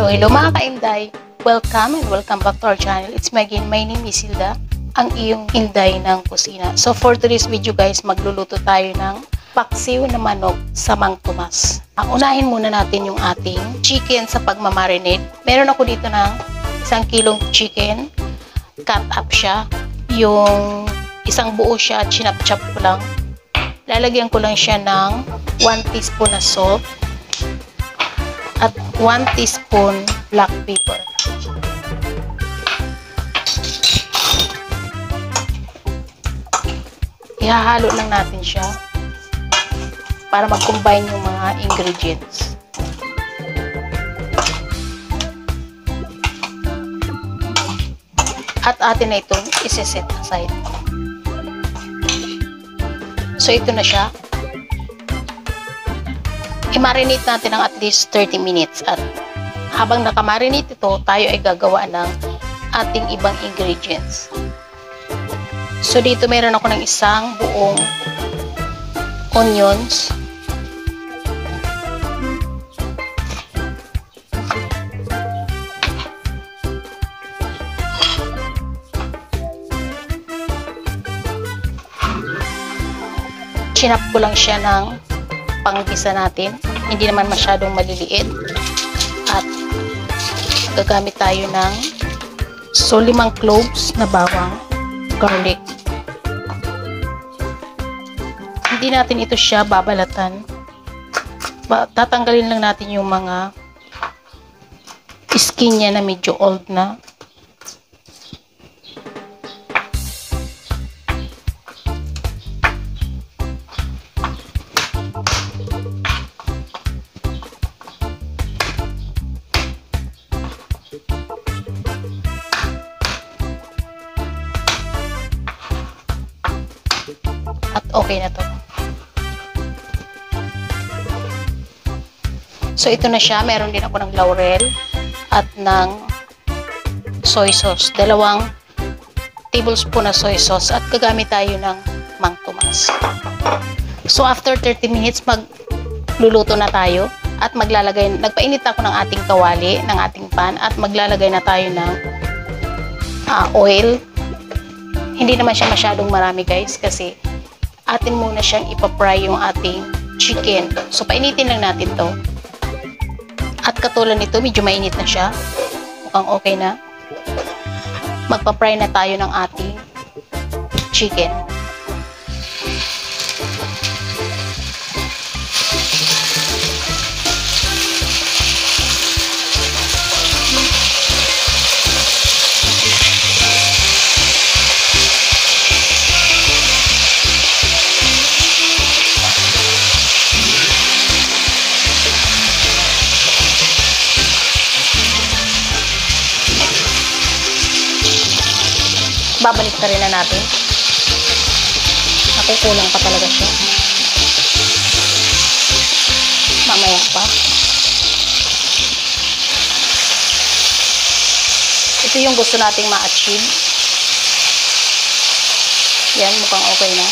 Hello mga ka-Inday! Welcome and welcome back to our channel. It's me again, my name is Hilda, ang iyong Inday ng kusina. So for today's video guys, magluluto tayo ng paksiw na manok sa Mang Tomas. Unahin muna natin yung ating chicken sa pagmamarinate. Meron ako dito ng 1 kilong chicken. Cut up siya. Yung isang buo siya, chinap-chop ko lang. Lalagyan ko lang siya ng 1 teaspoon na salt at 1 teaspoon black pepper. Ihahalo lang natin siya para mag-combine yung mga ingredients. At atin na itong isi-set aside. So ito na siya. I-marinate natin ng at least 30 minutes at habang nakamarinate ito, tayo ay gagawa ng ating ibang ingredients. So dito meron ako ng isang buong onions, chinap ko lang siya ng panggisa natin, hindi naman masyadong maliliit, at gagamit tayo ng 5 cloves na bawang garlic. Hindi natin ito siya babalatan, tatanggalin lang natin yung mga skin niya na medyo old na. At okay na to. So ito na siya. Meron din ako ng laurel at ng soy sauce. 2 tablespoon na soy sauce at gagamit tayo ng Mang Tomas. So after 30 minutes magluluto na tayo at nagpainit ako ng ating kawali, ng ating pan, at maglalagay na tayo ng oil. Hindi naman siya masyadong marami guys kasi atin muna siyang ipapry yung ating chicken. So, painitin lang natin to. At katulad nito, medyo mainit na siya. Mukhang okay na. Magpapry na tayo ng ating chicken. Babalik pa rin na natin. Nakukulang pa talaga siya. Mamaya pa. Ito yung gusto nating ma-achieve. Yan, mukhang okay na.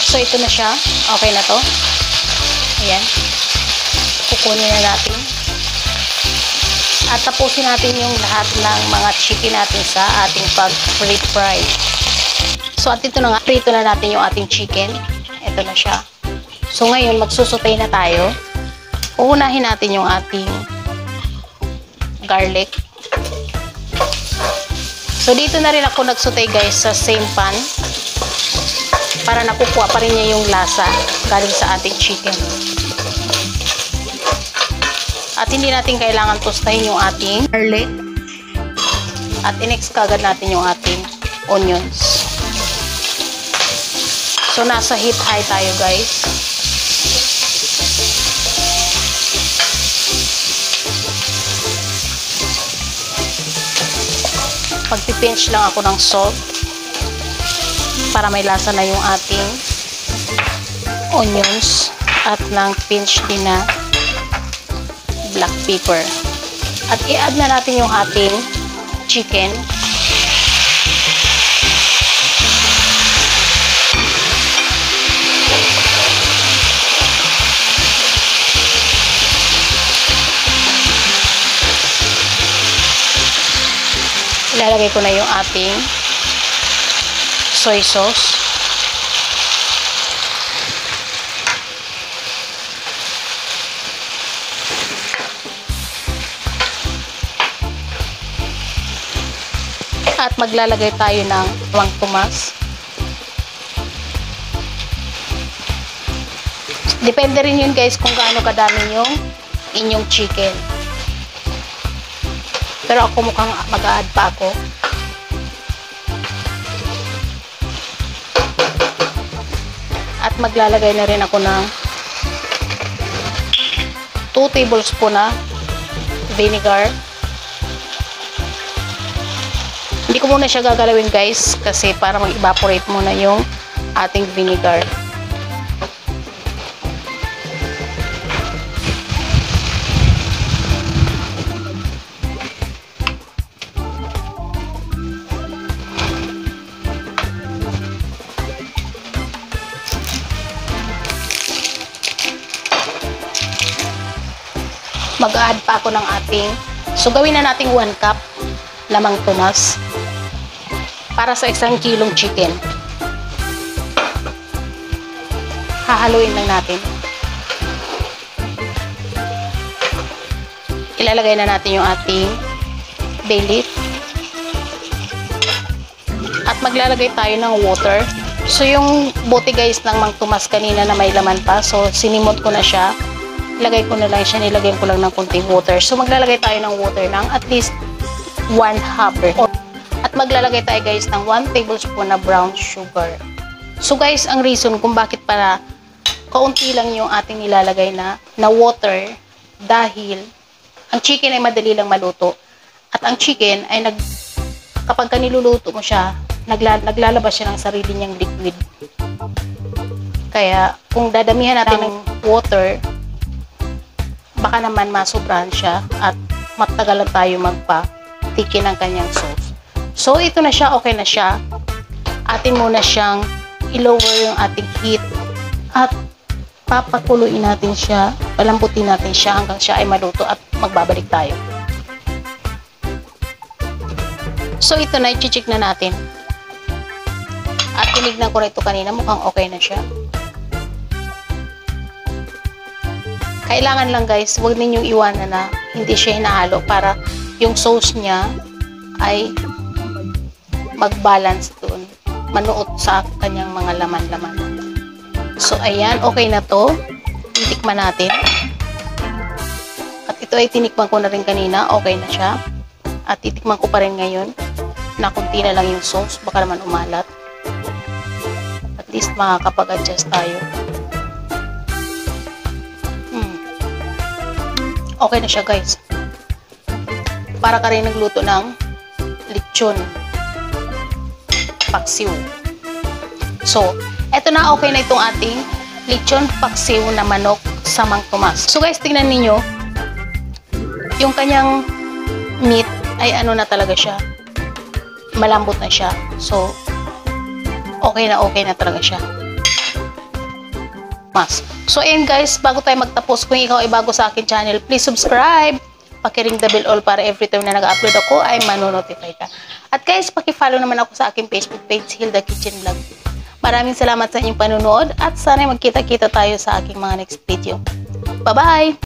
So, ito na siya. Okay na to. Ayan. Kukunin na natin. At tapusin natin yung lahat ng mga chicken natin sa ating pag-fry. So, at ito na nga. Prito na natin yung ating chicken. Ito na siya. So, ngayon, magsusutay na tayo. Uunahin natin yung ating garlic. So, dito na rin ako nagsutay guys sa same pan, para nakukuha pa rin niya yung lasa galing sa ating chicken. At hindi natin kailangan tostahin yung ating garlic. At i-next kagad natin yung ating onions. So, nasa heat high tayo guys. Pagpipinch lang ako ng salt para may lasa na yung ating onions at ng pinch din na black pepper. At i-add na natin yung ating chicken. Ilalagay ko na yung ating soy sauce. At maglalagay tayo ng bawang tumas. Depende rin yun guys kung gaano kadami yung inyong chicken. Pero ako mukhang mag-a-add pa ako. At maglalagay na rin ako ng 2 tablespoon na vinegar. Hindi ko muna siya gagalawin guys kasi para mag-evaporate muna yung ating vinegar. Mag-add pa ako ng ating, so gawin na nating 1 cup na Mang Tomas para sa 1 kilong chicken. Hahaluin lang natin. Ilalagay na natin yung ating bay leaf. At maglalagay tayo ng water. So yung bote guys ng Mang Tomas kanina na may laman pa, so sinimot ko na siya. Ilagay ko na lang siya, nilagay ko lang ng kunting water. So maglalagay tayo ng water ng at least 1 half. At maglalagay tayo guys ng 1 tablespoon na brown sugar. So guys, ang reason kung bakit para kaunti lang yung ating nilalagay na water dahil ang chicken ay madali lang maluto. At ang chicken ay kapag niluluto mo siya, naglalabas siya ng sarili niyang liquid. Kaya kung dadamihan natin ng water, baka naman masobrahan siya at matagalan tayo magpa-tiki ng kanyang sauce. So, ito na siya, okay na siya. Atin muna siyang i-lower yung ating heat at papakuluin natin siya, palambutin natin siya hanggang siya ay maluto at magbabalik tayo. So, ito na, i-check na natin. At tinignan ko na ito kanina, mukhang okay na siya. Kailangan lang guys, huwag ninyong iwanan na hindi siya hinahalo para yung sauce niya ay mag-balance doon, manuot sa kanyang mga laman-laman. So ayan, okay na to. Titikman natin. At ito ay tinikman ko na rin kanina, okay na siya. At titikman ko pa rin ngayon na kunti na lang yung sauce, baka naman umalat. At least makakapag-adjust tayo. Okay na siya guys. Para ka rin nagluto ng lechon paksiw. So, eto na, okay na itong ating lechon paksiw na manok sa Mang Tomas. So guys, tingnan ninyo. Yung kanyang meat ay ano na talaga siya. Malambot na siya. So, okay na talaga siya. So ayan guys, bago tayo magtapos, kung ikaw ay bago sa akin channel, please subscribe, pakiring the bell all para every time na nag-upload ako ay manonotify ka. At guys, paki-follow naman ako sa aking Facebook page, Hilda Kitchen Vlog. Maraming salamat sa inyong panunood at sana magkita-kita tayo sa aking mga next video. Bye-bye!